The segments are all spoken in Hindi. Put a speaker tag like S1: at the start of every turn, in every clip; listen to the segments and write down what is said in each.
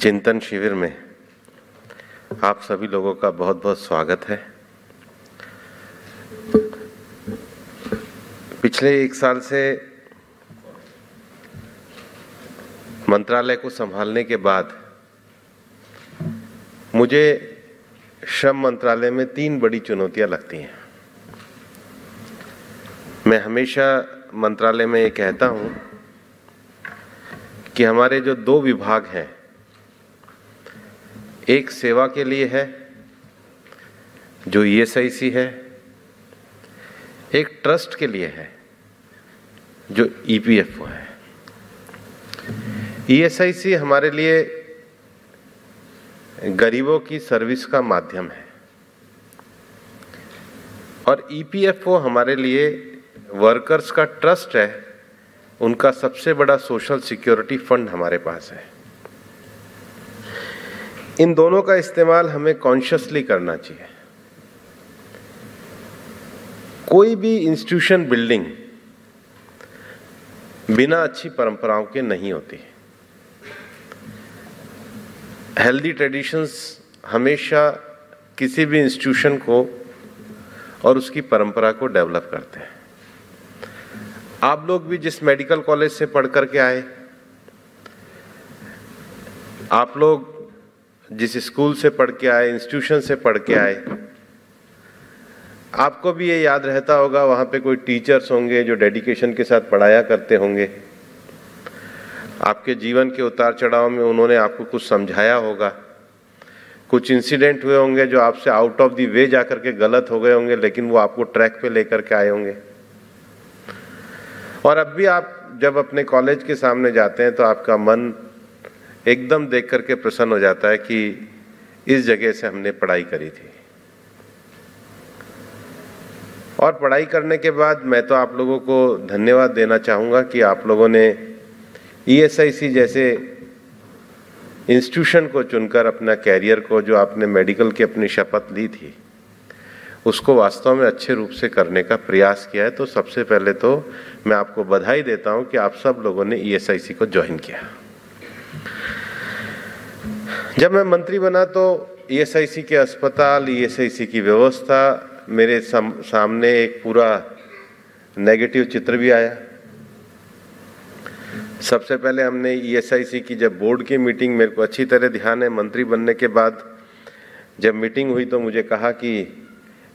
S1: चिंतन शिविर में आप सभी लोगों का बहुत बहुत स्वागत है। पिछले 1 साल से मंत्रालय को संभालने के बाद मुझे श्रम मंत्रालय में 3 बड़ी चुनौतियां लगती हैं। मैं हमेशा मंत्रालय में ये कहता हूं कि हमारे जो 2 विभाग हैं, एक सेवा के लिए है जो ईएसआईसी है, एक ट्रस्ट के लिए है जो ईपीएफओ है। ईएसआईसी हमारे लिए गरीबों की सर्विस का माध्यम है और ईपीएफओ हमारे लिए वर्कर्स का ट्रस्ट है, उनका सबसे बड़ा सोशल सिक्योरिटी फंड हमारे पास है। इन दोनों का इस्तेमाल हमें कॉन्शियसली करना चाहिए। कोई भी इंस्टीट्यूशन बिल्डिंग बिना अच्छी परंपराओं के नहीं होती। हेल्दी ट्रेडिशंस हमेशा किसी भी इंस्टीट्यूशन को और उसकी परंपरा को डेवलप करते हैं। आप लोग भी जिस मेडिकल कॉलेज से पढ़ करके आए, आप लोग जिस स्कूल से पढ़ के आए, इंस्टीट्यूशन से पढ़ के आए, आपको भी ये याद रहता होगा वहाँ पे कोई टीचर्स होंगे जो डेडिकेशन के साथ पढ़ाया करते होंगे। आपके जीवन के उतार चढ़ाव में उन्होंने आपको कुछ समझाया होगा। कुछ इंसिडेंट हुए होंगे जो आपसे आउट ऑफ द वे जाकर के गलत हो गए होंगे, लेकिन वो आपको ट्रैक पे लेकर के आए होंगे। और अब भी आप जब अपने कॉलेज के सामने जाते हैं तो आपका मन एकदम देख करके प्रसन्न हो जाता है कि इस जगह से हमने पढ़ाई करी थी। और पढ़ाई करने के बाद मैं तो आप लोगों को धन्यवाद देना चाहूँगा कि आप लोगों ने ईएसआईसी जैसे इंस्टीट्यूशन को चुनकर अपना कैरियर को, जो आपने मेडिकल की अपनी शपथ ली थी, उसको वास्तव में अच्छे रूप से करने का प्रयास किया है। तो सबसे पहले तो मैं आपको बधाई देता हूँ कि आप सब लोगों ने ईएसआईसी को ज्वाइन किया। जब मैं मंत्री बना तो ईएसआईसी के अस्पताल, ईएसआईसी की व्यवस्था, मेरे सामने एक पूरा नेगेटिव चित्र भी आया। सबसे पहले हमने ईएसआईसी की जब बोर्ड की मीटिंग, मेरे को अच्छी तरह ध्यान है, मंत्री बनने के बाद जब मीटिंग हुई तो मुझे कहा कि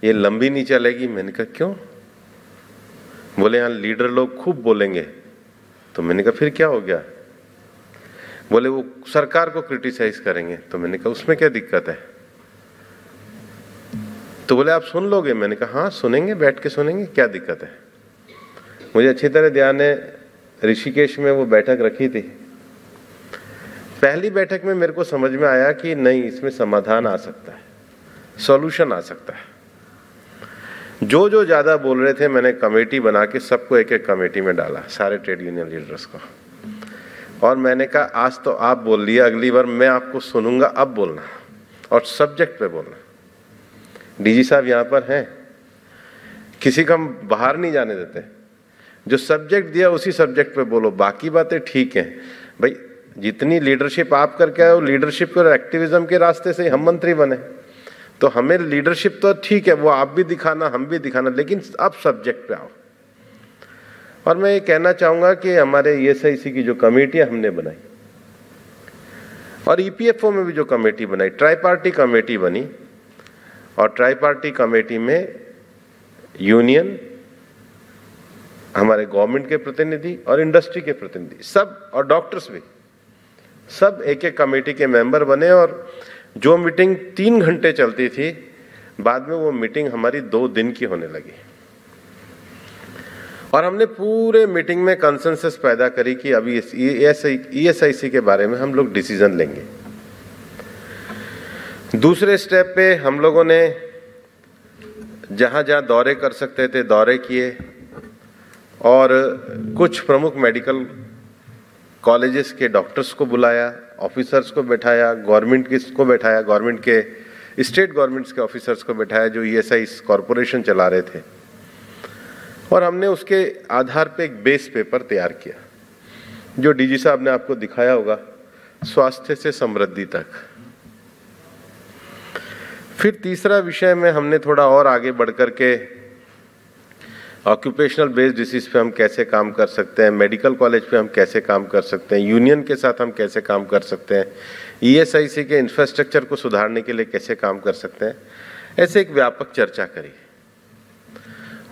S1: ये लंबी नहीं चलेगी। मैंने कहा क्यों? बोले यहाँ लीडर लोग खूब बोलेंगे। तो मैंने कहा फिर क्या हो गया? बोले वो सरकार को क्रिटिसाइज करेंगे। तो मैंने कहा उसमें क्या दिक्कत है? तो बोले आप सुन लोगे? मैंने कहा हाँ सुनेंगे, बैठ के सुनेंगे, क्या दिक्कत है। मुझे अच्छी तरह ध्यान है, ऋषिकेश में वो बैठक रखी थी। पहली बैठक में मेरे को समझ में आया कि नहीं, इसमें समाधान आ सकता है, सॉल्यूशन आ सकता है। जो ज्यादा बोल रहे थे, मैंने कमेटी बना के सबको एक एक कमेटी में डाला, सारे ट्रेड यूनियन लीडर्स को। और मैंने कहा आज तो आप बोल लिया, अगली बार मैं आपको सुनूंगा, अब बोलना और सब्जेक्ट पे बोलना। डीजी साहब यहाँ पर हैं, किसी को हम बाहर नहीं जाने देते। जो सब्जेक्ट दिया उसी सब्जेक्ट पे बोलो, बाकी बातें ठीक हैं। भाई जितनी लीडरशिप आप करके आए, वो लीडरशिप और एक्टिविज्म के रास्ते से हम मंत्री बने, तो हमें लीडरशिप तो ठीक है, वो आप भी दिखाना, हम भी दिखाना, लेकिन अब सब्जेक्ट पे आओ। और मैं ये कहना चाहूँगा कि हमारे ईएसआईसी की जो कमेटियाँ हमने बनाई और ईपीएफओ में भी जो कमेटी बनाई, ट्राई-पार्टी कमेटी बनी, और ट्राई-पार्टी कमेटी में यूनियन, हमारे गवर्नमेंट के प्रतिनिधि और इंडस्ट्री के प्रतिनिधि सब, और डॉक्टर्स भी, सब एक एक कमेटी के मेंबर बने। और जो मीटिंग 3 घंटे चलती थी, बाद में वो मीटिंग हमारी 2 दिन की होने लगी। और हमने पूरे मीटिंग में कंसेंसस पैदा करी कि अभी ईएसआईसी के बारे में हम लोग डिसीजन लेंगे। दूसरे स्टेप पे हम लोगों ने जहाँ जहाँ दौरे कर सकते थे दौरे किए, और कुछ प्रमुख मेडिकल कॉलेजेस के डॉक्टर्स को बुलाया, ऑफिसर्स को बैठाया, गवर्नमेंट को बैठाया, गवर्नमेंट के, स्टेट गवर्नमेंट्स के ऑफिसर्स को बैठाया जो ईएसआईसी कॉरपोरेशन चला रहे थे। और हमने उसके आधार पे एक बेस पेपर तैयार किया, जो डीजी साहब ने आपको दिखाया होगा। स्वास्थ्य से समृद्धि तक। फिर तीसरा विषय में हमने थोड़ा और आगे बढ़कर के ऑक्यूपेशनल बेस्ड डिसीज पे हम कैसे काम कर सकते हैं, मेडिकल कॉलेज पे हम कैसे काम कर सकते हैं, यूनियन के साथ हम कैसे काम कर सकते हैं, ईएसआईसी के इंफ्रास्ट्रक्चर को सुधारने के लिए कैसे काम कर सकते हैं, ऐसे एक व्यापक चर्चा करी।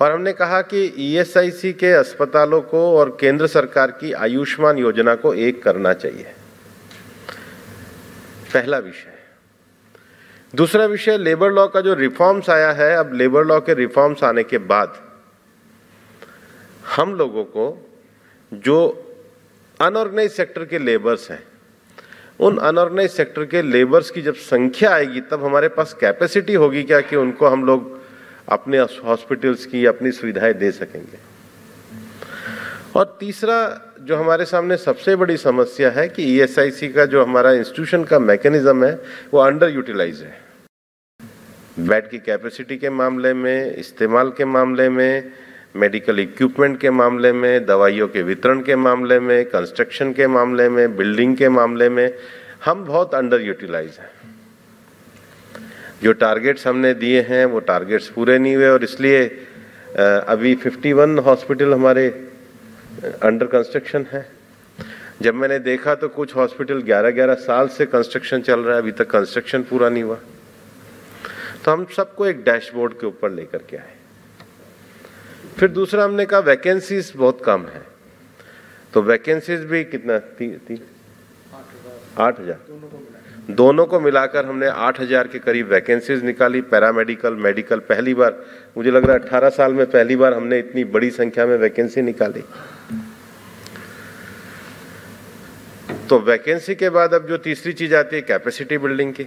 S1: और हमने कहा कि ईएसआईसी के अस्पतालों को और केंद्र सरकार की आयुष्मान योजना को एक करना चाहिए, पहला विषय। दूसरा विषय लेबर लॉ का जो रिफॉर्म्स आया है, अब लेबर लॉ के रिफॉर्म्स आने के बाद हम लोगों को जो अनऑर्गेनाइज सेक्टर के लेबर्स हैं, उन अनऑर्गेनाइज सेक्टर के लेबर्स की जब संख्या आएगी तब हमारे पास कैपेसिटी होगी क्या कि उनको हम लोग अपने हॉस्पिटल्स की अपनी सुविधाएं दे सकेंगे। और तीसरा जो हमारे सामने सबसे बड़ी समस्या है कि ईएसआईसी का जो हमारा इंस्टीट्यूशन का मैकेनिज्म है वो अंडर यूटिलाइज है। बेड की कैपेसिटी के मामले में, इस्तेमाल के मामले में, मेडिकल इक्विपमेंट के मामले में, दवाइयों के वितरण के मामले में, कंस्ट्रक्शन के मामले में, बिल्डिंग के मामले में हम बहुत अंडर यूटिलाइज हैं। जो टारगेट्स हमने दिए हैं वो टारगेट्स पूरे नहीं हुए और इसलिए अभी 51 हॉस्पिटल हमारे अंडर कंस्ट्रक्शन है। जब मैंने देखा तो कुछ हॉस्पिटल 11-11 साल से कंस्ट्रक्शन चल रहा है, अभी तक कंस्ट्रक्शन पूरा नहीं हुआ। तो हम सबको एक डैशबोर्ड के ऊपर लेकर के आए। फिर दूसरा हमने कहा वैकेंसीज बहुत कम है, तो वैकेंसीज भी कितना 8,000 दोनों को मिलाकर हमने 8,000 के करीब वैकेंसीज निकाली। पैरामेडिकल, मेडिकल, पहली बार मुझे लग रहा है 18 साल में पहली बार हमने इतनी बड़ी संख्या में वैकेंसी निकाली। तो वैकेंसी के बाद अब जो तीसरी चीज आती है कैपेसिटी बिल्डिंग की।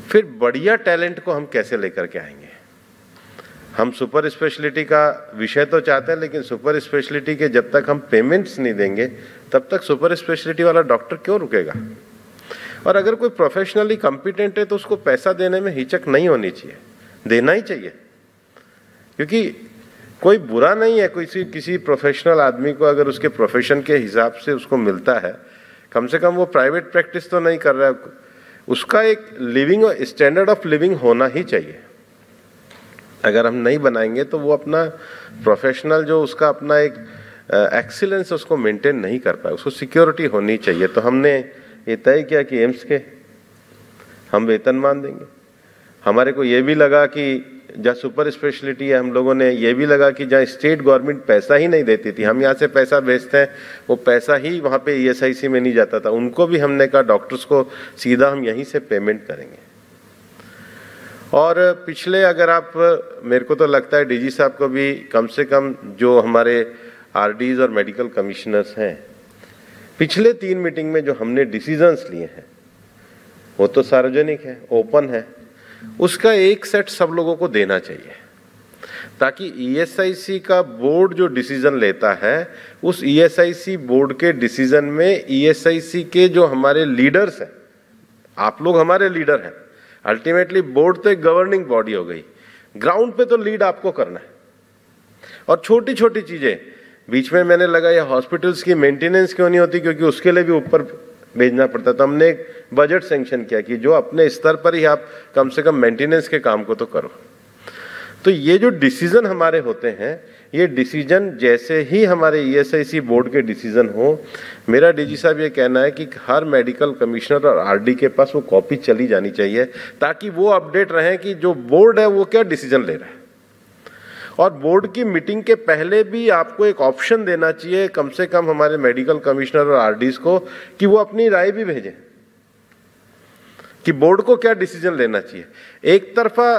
S1: फिर बढ़िया टैलेंट को हम कैसे लेकर के आएंगे। हम सुपर स्पेशलिटी का विषय तो चाहते हैं, लेकिन सुपर स्पेशलिटी के जब तक हम पेमेंट्स नहीं देंगे तब तक सुपर स्पेशलिटी वाला डॉक्टर क्यों रुकेगा। और अगर कोई प्रोफेशनली कॉम्पिटेंट है तो उसको पैसा देने में हिचक नहीं होनी चाहिए, देना ही चाहिए। क्योंकि कोई बुरा नहीं है, किसी प्रोफेशनल आदमी को अगर उसके प्रोफेशन के हिसाब से उसको मिलता है, कम से कम वो प्राइवेट प्रैक्टिस तो नहीं कर रहा है, उसका एक लिविंग स्टैंडर्ड ऑफ लिविंग होना ही चाहिए। अगर हम नहीं बनाएंगे तो वो अपना प्रोफेशनल जो उसका अपना एक एक्सीलेंस उसको मेंटेन नहीं कर पाए, उसको सिक्योरिटी होनी चाहिए। तो हमने ये तय किया कि एम्स के हम वेतनमान देंगे। हमारे को ये भी लगा कि जहाँ सुपर स्पेशलिटी है, हम लोगों ने ये भी लगा कि जहाँ स्टेट गवर्नमेंट पैसा ही नहीं देती थी, हम यहाँ से पैसा भेजते हैं, वो पैसा ही वहाँ पे ईएसआईसी में नहीं जाता था, उनको भी हमने कहा डॉक्टर्स को सीधा हम यहीं से पेमेंट करेंगे। और पिछले अगर आप, मेरे को तो लगता है डीजी साहब को भी कम से कम जो हमारे आरडीज और मेडिकल कमिश्नर्स हैं, पिछले 3 मीटिंग में जो हमने डिसीजंस लिए हैं वो तो सार्वजनिक है, ओपन है, उसका एक सेट सब लोगों को देना चाहिए, ताकि ईएसआईसी का बोर्ड जो डिसीजन लेता है उस ईएसआईसी बोर्ड के डिसीजन में ईएसआईसी के जो हमारे लीडर्स हैं, आप लोग हमारे लीडर हैं, अल्टीमेटली बोर्ड तो एक गवर्निंग बॉडी हो गई, ग्राउंड पे तो लीड आपको करना है। और छोटी छोटी चीजें बीच में मैंने लगा ये हॉस्पिटल्स की मेंटेनेंस क्यों नहीं होती, क्योंकि उसके लिए भी ऊपर भेजना पड़ता। तो हमने एक बजट सैंक्शन किया कि जो अपने स्तर पर ही आप कम से कम मेंटेनेंस के काम को तो करो। तो ये जो डिसीजन हमारे होते हैं, ये डिसीजन जैसे ही हमारे ईएसआईसी बोर्ड के डिसीजन हो, मेरा डीजी साहब ये कहना है कि हर मेडिकल कमिश्नर और आरडी के पास वो कॉपी चली जानी चाहिए, ताकि वो अपडेट रहे कि जो बोर्ड है वो क्या डिसीजन ले रहा है। और बोर्ड की मीटिंग के पहले भी आपको एक ऑप्शन देना चाहिए कम से कम हमारे मेडिकल कमिश्नर और आरडीज को, कि वो अपनी राय भी भेजें कि बोर्ड को क्या डिसीजन लेना चाहिए। एक तरफा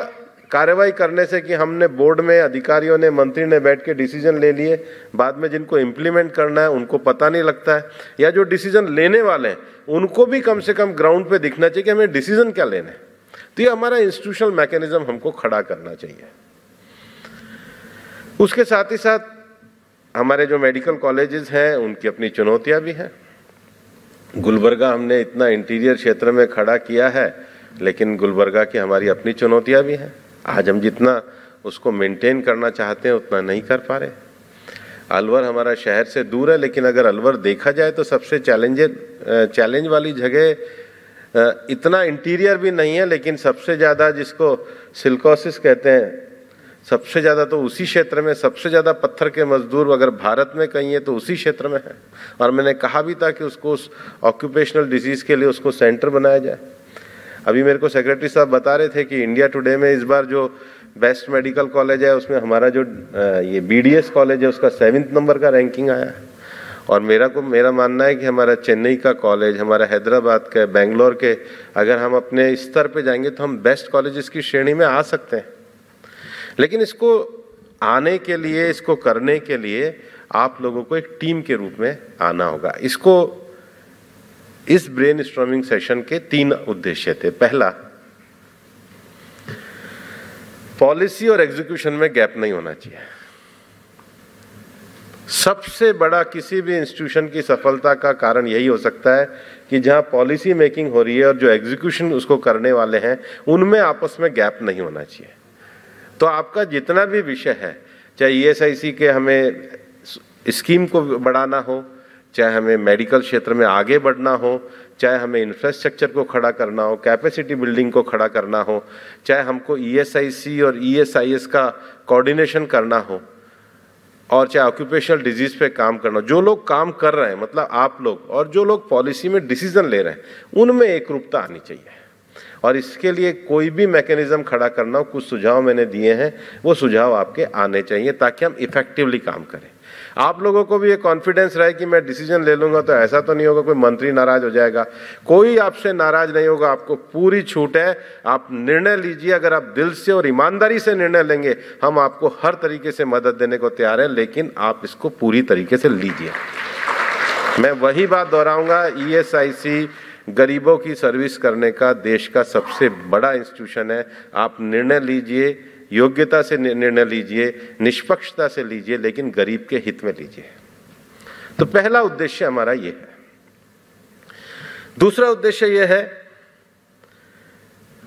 S1: कार्रवाई करने से कि हमने बोर्ड में अधिकारियों ने, मंत्री ने बैठ के डिसीजन ले लिए, बाद में जिनको इम्प्लीमेंट करना है उनको पता नहीं लगता है, या जो डिसीजन लेने वाले हैं उनको भी कम से कम ग्राउंड पे दिखना चाहिए कि हमें डिसीजन क्या लेना है। तो ये हमारा इंस्टीट्यूशनल मैकेनिज्म हमको खड़ा करना चाहिए। उसके साथ ही साथ हमारे जो मेडिकल कॉलेजेस हैं उनकी अपनी चुनौतियां भी हैं। गुलबर्गा हमने इतना इंटीरियर क्षेत्र में खड़ा किया है, लेकिन गुलबर्गा की हमारी अपनी चुनौतियां भी हैं। आज हम जितना उसको मेंटेन करना चाहते हैं उतना नहीं कर पा रहे। अलवर हमारा शहर से दूर है, लेकिन अगर अलवर देखा जाए तो सबसे चैलेंज वाली जगह इतना इंटीरियर भी नहीं है, लेकिन सबसे ज़्यादा जिसको सिलिकोसिस कहते हैं, सबसे ज़्यादा तो उसी क्षेत्र में, सबसे ज़्यादा पत्थर के मजदूर अगर भारत में कहीं है तो उसी क्षेत्र में है। और मैंने कहा भी था कि उसको उस ऑक्यूपेशनल डिजीज़ के लिए उसको सेंटर बनाया जाए। अभी मेरे को सेक्रेटरी साहब बता रहे थे कि इंडिया टुडे में इस बार जो बेस्ट मेडिकल कॉलेज है उसमें हमारा जो ये BDS कॉलेज है उसका 7th नंबर का रैंकिंग आया है। और मेरा मानना है कि हमारा चेन्नई का कॉलेज, हमारा हैदराबाद का, बेंगलोर के, अगर हम अपने स्तर पे जाएंगे तो हम बेस्ट कॉलेजेस की श्रेणी में आ सकते हैं। लेकिन इसको आने के लिए, इसको करने के लिए आप लोगों को एक टीम के रूप में आना होगा। इस ब्रेनस्टॉर्मिंग सेशन के 3 उद्देश्य थे। पहला, पॉलिसी और एग्जीक्यूशन में गैप नहीं होना चाहिए। सबसे बड़ा किसी भी इंस्टीट्यूशन की सफलता का कारण यही हो सकता है कि जहां पॉलिसी मेकिंग हो रही है और जो एग्जीक्यूशन उसको करने वाले हैं उनमें आपस में गैप नहीं होना चाहिए। तो आपका जितना भी विषय है, चाहे ESIC के हमें स्कीम को बढ़ाना हो, चाहे हमें मेडिकल क्षेत्र में आगे बढ़ना हो, चाहे हमें इंफ्रास्ट्रक्चर को खड़ा करना हो, कैपेसिटी बिल्डिंग को खड़ा करना हो, चाहे हमको ESIC और ESIS का कोऑर्डिनेशन करना हो, और चाहे ऑक्यूपेशनल डिजीज पे काम करना, जो लोग काम कर रहे हैं, मतलब आप लोग, और जो लोग पॉलिसी में डिसीजन ले रहे हैं, उनमें एकरूपता आनी चाहिए। और इसके लिए कोई भी मैकेनिज्म खड़ा करना हो, कुछ सुझाव मैंने दिए हैं, वो सुझाव आपके आने चाहिए ताकि हम इफेक्टिवली काम करें। आप लोगों को भी ये कॉन्फिडेंस रहे कि मैं डिसीजन ले लूंगा तो ऐसा तो नहीं होगा कोई मंत्री नाराज हो जाएगा। कोई आपसे नाराज नहीं होगा, आपको पूरी छूट है, आप निर्णय लीजिए। अगर आप दिल से और ईमानदारी से निर्णय लेंगे, हम आपको हर तरीके से मदद देने को तैयार हैं, लेकिन आप इसको पूरी तरीके से लीजिए। मैं वही बात दोहराऊंगा, ESIC गरीबों की सर्विस करने का देश का सबसे बड़ा इंस्टीट्यूशन है। आप निर्णय लीजिए, योग्यता से निर्णय लीजिए, निष्पक्षता से लीजिए, लेकिन गरीब के हित में लीजिए। तो पहला उद्देश्य हमारा ये है। दूसरा उद्देश्य ये है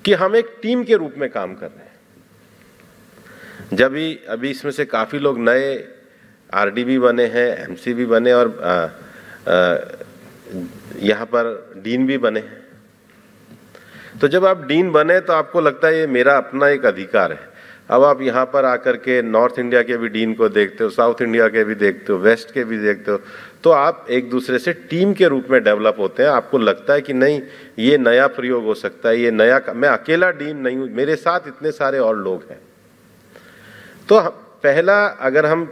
S1: कि हम एक टीम के रूप में काम कर रहे हैं। जब अभी इसमें से काफी लोग नए RD भी बने हैं, MC भी बने, और यहाँ पर डीन भी बने हैं। तो जब आप डीन बने तो आपको लगता है ये मेरा अपना एक अधिकार है। अब आप यहाँ पर आकर के नॉर्थ इंडिया के भी डीन को देखते हो, साउथ इंडिया के भी देखते हो, वेस्ट के भी देखते हो, तो आप एक दूसरे से टीम के रूप में डेवलप होते हैं। आपको लगता है कि नहीं, ये नया प्रयोग हो सकता है, ये नया, मैं अकेला डीन नहीं हूँ, मेरे साथ इतने सारे और लोग हैं। तो पहला, अगर हम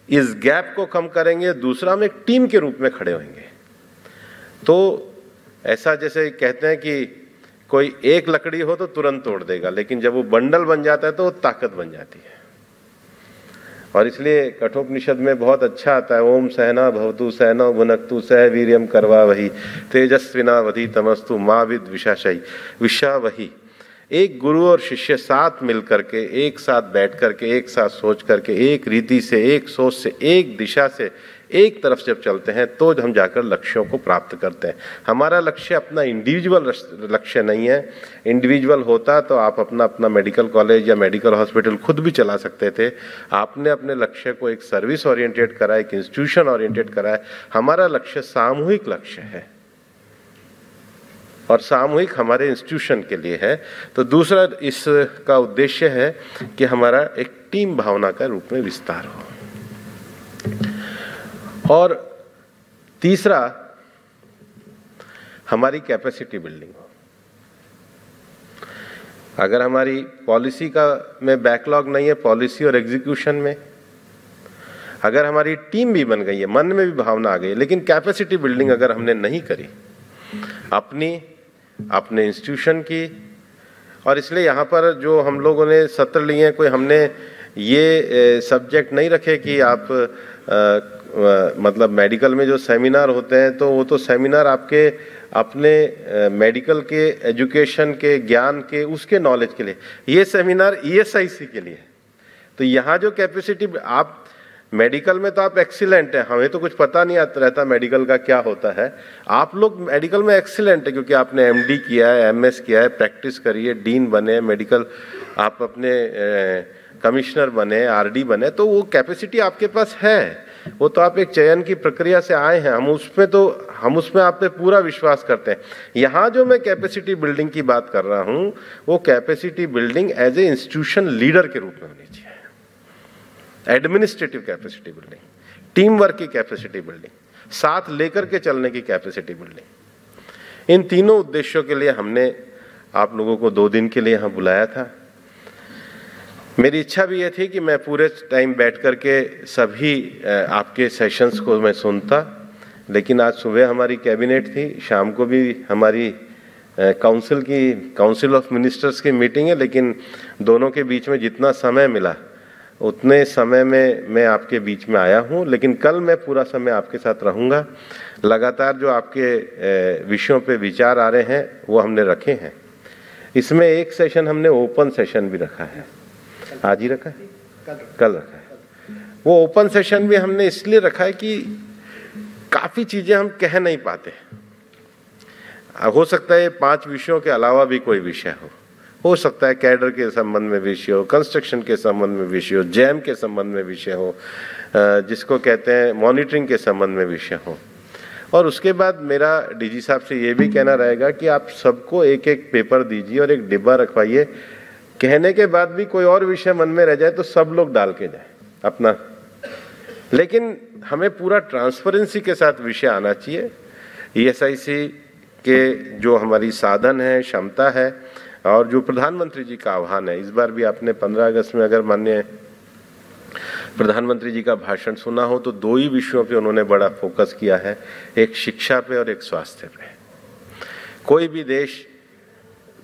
S1: इस गैप को कम करेंगे, दूसरा हम एक टीम के रूप में खड़े होंगे। तो ऐसा जैसे कहते हैं कि कोई एक लकड़ी हो तो तुरंत तोड़ देगा, लेकिन जब वो बंडल बन जाता है तो वो ताकत बन जाती है। और इसलिए कठोपनिषद में बहुत अच्छा आता है, ओम सहना भवतु सहनौ भुनक्तु सह वीर्यम करवा वही तेजस्विना वधि तमस्तु माँ विद विषा वही। एक गुरु और शिष्य साथ मिल करके, एक साथ बैठ करके, एक साथ सोच करके, एक रीति से, एक सोच से, एक दिशा से, एक तरफ जब चलते हैं तो हम जाकर लक्ष्यों को प्राप्त करते हैं। हमारा लक्ष्य अपना इंडिविजुअल लक्ष्य नहीं है। इंडिविजुअल होता तो आप अपना मेडिकल कॉलेज या मेडिकल हॉस्पिटल खुद भी चला सकते थे। आपने अपने लक्ष्य को एक सर्विस ओरिएंटेड करा, एक इंस्टीट्यूशन ओरिएंटेड करा है। हमारा लक्ष्य सामूहिक लक्ष्य है और सामूहिक हमारे इंस्टीट्यूशन के लिए है। तो दूसरा इसका उद्देश्य है कि हमारा एक टीम भावना का रूप में विस्तार हो। और तीसरा, हमारी कैपेसिटी बिल्डिंग हो। अगर हमारी पॉलिसी का में बैकलॉग नहीं है, पॉलिसी और एग्जीक्यूशन में, अगर हमारी टीम भी बन गई है, मन में भी भावना आ गई है, लेकिन कैपेसिटी बिल्डिंग अगर हमने नहीं करी अपने इंस्टीट्यूशन की, और इसलिए यहाँ पर जो हम लोगों ने सत्र लिए हैं, कोई हमने ये सब्जेक्ट नहीं रखे कि आप मतलब मेडिकल में जो सेमिनार होते हैं तो वो तो सेमिनार आपके अपने मेडिकल के एजुकेशन के ज्ञान के उसके नॉलेज के लिए, ये सेमिनार ESIC के लिए। तो यहाँ जो कैपेसिटी, आप मेडिकल में तो आप एक्सीलेंट हैं, हमें तो कुछ पता नहीं रहता मेडिकल का क्या होता है। आप लोग मेडिकल में एक्सीलेंट है क्योंकि आपने MD किया है, MS किया है, प्रैक्टिस करी है, डीन बने, मेडिकल आप अपने कमिश्नर बने, RD बने, तो वो कैपेसिटी आपके पास है। वो तो आप एक चयन की प्रक्रिया से आए हैं, हम उसमें आप पे पूरा विश्वास करते हैं। यहाँ जो मैं कैपेसिटी बिल्डिंग की बात कर रहा हूँ, वो capacity building as a institution leader के रूप में होनी चाहिए। Administrative capacity building, team work की कैपेसिटी बिल्डिंग, साथ लेकर के चलने की कैपेसिटी बिल्डिंग। इन तीनों उद्देश्यों के लिए हमने आप लोगों को 2 दिन के लिए यहाँ बुलाया था। मेरी इच्छा भी ये थी कि मैं पूरे टाइम बैठ कर के सभी आपके सेशंस को मैं सुनता, लेकिन आज सुबह हमारी कैबिनेट थी, शाम को भी हमारी काउंसिल ऑफ मिनिस्टर्स की मीटिंग है, लेकिन दोनों के बीच में जितना समय मिला उतने समय में मैं आपके बीच में आया हूँ। लेकिन कल मैं पूरा समय आपके साथ रहूँगा। लगातार जो आपके विषयों पे विचार आ रहे हैं वो हमने रखे हैं। इसमें एक सेशन हमने ओपन सेशन भी रखा है, आज ही रखा है, कल रखा है। वो ओपन सेशन भी हमने इसलिए रखा है कि काफ़ी चीज़ें हम कह नहीं पाते। हो सकता है 5 विषयों के अलावा भी कोई विषय हो सकता है कैडर के संबंध में विषय हो, कंस्ट्रक्शन के संबंध में विषय हो, जैम के संबंध में विषय हो, जिसको कहते हैं मॉनिटरिंग के संबंध में विषय हो। और उसके बाद मेरा डीजी साहब से ये भी कहना रहेगा कि आप सबको एक एक पेपर दीजिए और एक डिब्बा रखवाइए। कहने के बाद भी कोई और विषय मन में रह जाए तो सब लोग डाल के जाए अपना, लेकिन हमें पूरा ट्रांसपेरेंसी के साथ विषय आना चाहिए। ESIC के जो हमारी साधन है, क्षमता है, और जो प्रधानमंत्री जी का आह्वान है, इस बार भी आपने 15 अगस्त में अगर माननीय प्रधानमंत्री जी का भाषण सुना हो तो 2 ही विषयों पे उन्होंने बड़ा फोकस किया है, एक शिक्षा पे और एक स्वास्थ्य पे। कोई भी देश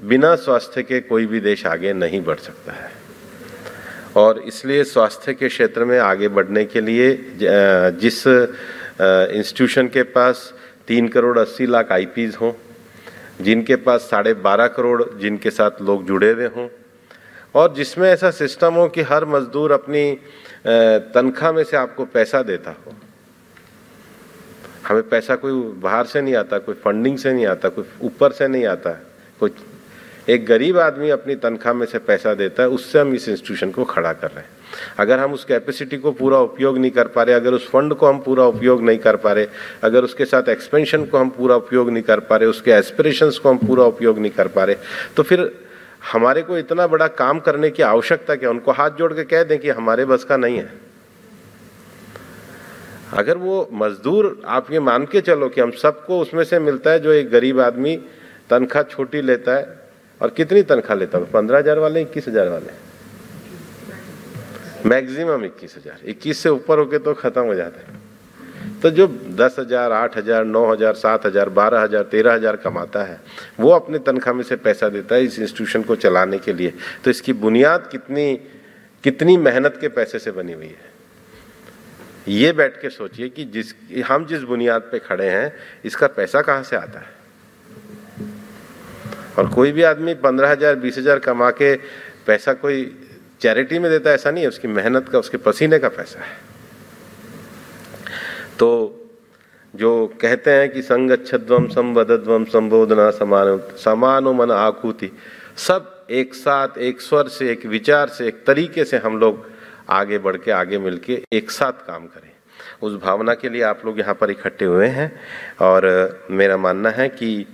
S1: बिना स्वास्थ्य के कोई भी देश आगे नहीं बढ़ सकता है, और इसलिए स्वास्थ्य के क्षेत्र में आगे बढ़ने के लिए जिस इंस्टीट्यूशन के पास 3 करोड़ 80 लाख IPs हों, जिनके पास 12.5 करोड़ जिनके साथ लोग जुड़े हुए हों, और जिसमें ऐसा सिस्टम हो कि हर मजदूर अपनी तनख्वाह में से आपको पैसा देता हो। हमें पैसा कोई बाहर से नहीं आता, कोई फंडिंग से नहीं आता, कोई ऊपर से नहीं आता, कोई एक गरीब आदमी अपनी तनख्वाह में से पैसा देता है, उससे हम इस इंस्टीट्यूशन को खड़ा कर रहे हैं। अगर हम उस कैपेसिटी को पूरा उपयोग नहीं कर पा रहे, अगर उस फंड को हम पूरा उपयोग नहीं कर पा रहे, अगर उसके साथ एक्सपेंशन को हम पूरा उपयोग नहीं कर पा रहे, उसके एस्पिरेशंस को हम पूरा उपयोग नहीं कर पा रहे, तो फिर हमारे को इतना बड़ा काम करने की आवश्यकता क्या? उनको हाथ जोड़ के कह दें कि हमारे बस का नहीं है। अगर वो मजदूर, आप ये मान के चलो कि हम सबको उसमें से मिलता है जो एक गरीब आदमी तनख्वाह छोटी लेता है, और कितनी तनख्वाह लेता है? 15,000 वाले, 21,000 वाले, मैक्सिमम 21,000, 21 से ऊपर होके तो खत्म हो जाता है। तो जो 10,000, 8,000, 9,000, 7,000, 12,000, 13,000 कमाता है, वो अपनी तनख्वाह में से पैसा देता है इस इंस्टीट्यूशन को चलाने के लिए। तो इसकी बुनियाद कितनी मेहनत के पैसे से बनी हुई है। ये बैठ के सोचिए कि हम जिस बुनियाद पे खड़े हैं, इसका पैसा कहाँ से आता है। और कोई भी आदमी 15,000, 20,000 कमा के पैसा कोई चैरिटी में देता है, ऐसा नहीं है, उसकी मेहनत का, उसके पसीने का पैसा है। तो जो कहते हैं कि संगच्छध्वम संवदध्वम संबोधना समानो मन आकुति, सब एक साथ, एक स्वर से, एक विचार से, एक तरीके से हम लोग आगे बढ़ के, आगे मिलके एक साथ काम करें, उस भावना के लिए आप लोग यहाँ पर इकट्ठे हुए हैं। और मेरा मानना है कि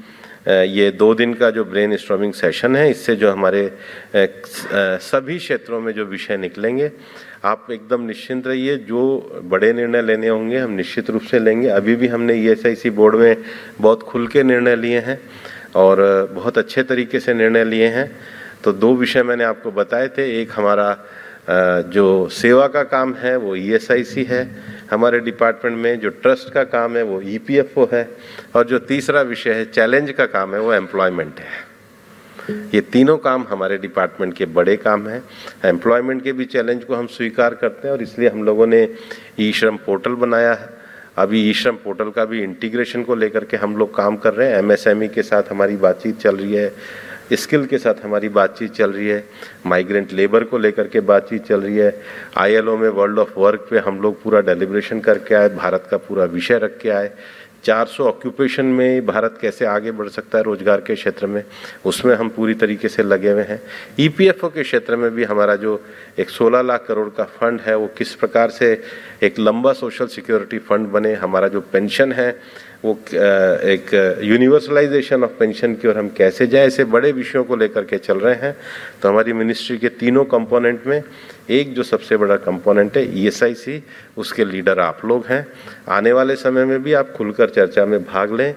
S1: ये 2 दिन का जो ब्रेन स्टॉर्मिंग सेशन है, इससे जो हमारे सभी क्षेत्रों में जो विषय निकलेंगे, आप एकदम निश्चिंत रहिए। जो बड़े निर्णय लेने होंगे हम निश्चित रूप से लेंगे। अभी भी हमने ESIC बोर्ड में बहुत खुल के निर्णय लिए हैं और बहुत अच्छे तरीके से निर्णय लिए हैं। तो 2 विषय मैंने आपको बताए थे। एक हमारा जो सेवा का काम है वो ESIC है, हमारे डिपार्टमेंट में जो ट्रस्ट का काम है वो EPFO है, और जो तीसरा विषय है चैलेंज का काम है वो एम्प्लॉयमेंट है। ये तीनों काम हमारे डिपार्टमेंट के बड़े काम हैं। एम्प्लॉयमेंट के भी चैलेंज को हम स्वीकार करते हैं और इसलिए हम लोगों ने ई-श्रम पोर्टल बनाया है। अभी ई-श्रम पोर्टल का भी इंटीग्रेशन को लेकर के हम लोग काम कर रहे हैं। MSME के साथ हमारी बातचीत चल रही है, स्किल के साथ हमारी बातचीत चल रही है, माइग्रेंट लेबर को लेकर के बातचीत चल रही है। ILO में वर्ल्ड ऑफ वर्क पे हम लोग पूरा डेलिब्रेशन करके आए, भारत का पूरा विषय रख के आए। 400 ऑक्यूपेशन में भारत कैसे आगे बढ़ सकता है रोजगार के क्षेत्र में, उसमें हम पूरी तरीके से लगे हुए हैं। ईपीएफओ के क्षेत्र में भी हमारा जो एक 16 लाख करोड़ का फंड है वो किस प्रकार से एक लंबा सोशल सिक्योरिटी फंड बने, हमारा जो पेंशन है वो एक यूनिवर्सलाइजेशन ऑफ पेंशन की ओर हम कैसे जाए, ऐसे बड़े विषयों को लेकर के चल रहे हैं। तो हमारी मिनिस्ट्री के तीनों कंपोनेंट में एक जो सबसे बड़ा कंपोनेंट है ESIC, उसके लीडर आप लोग हैं। आने वाले समय में भी आप खुलकर चर्चा में भाग लें,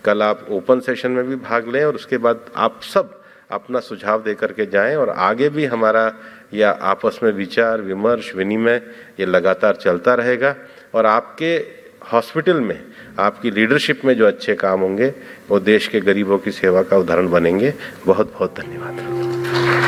S1: कल आप ओपन सेशन में भी भाग लें और उसके बाद आप सब अपना सुझाव दे करके जाएं और आगे भी हमारा या आपस में विचार विमर्श विनिमय ये लगातार चलता रहेगा। और आपके हॉस्पिटल में आपकी लीडरशिप में जो अच्छे काम होंगे वो देश के गरीबों की सेवा का उदाहरण बनेंगे। बहुत बहुत धन्यवाद।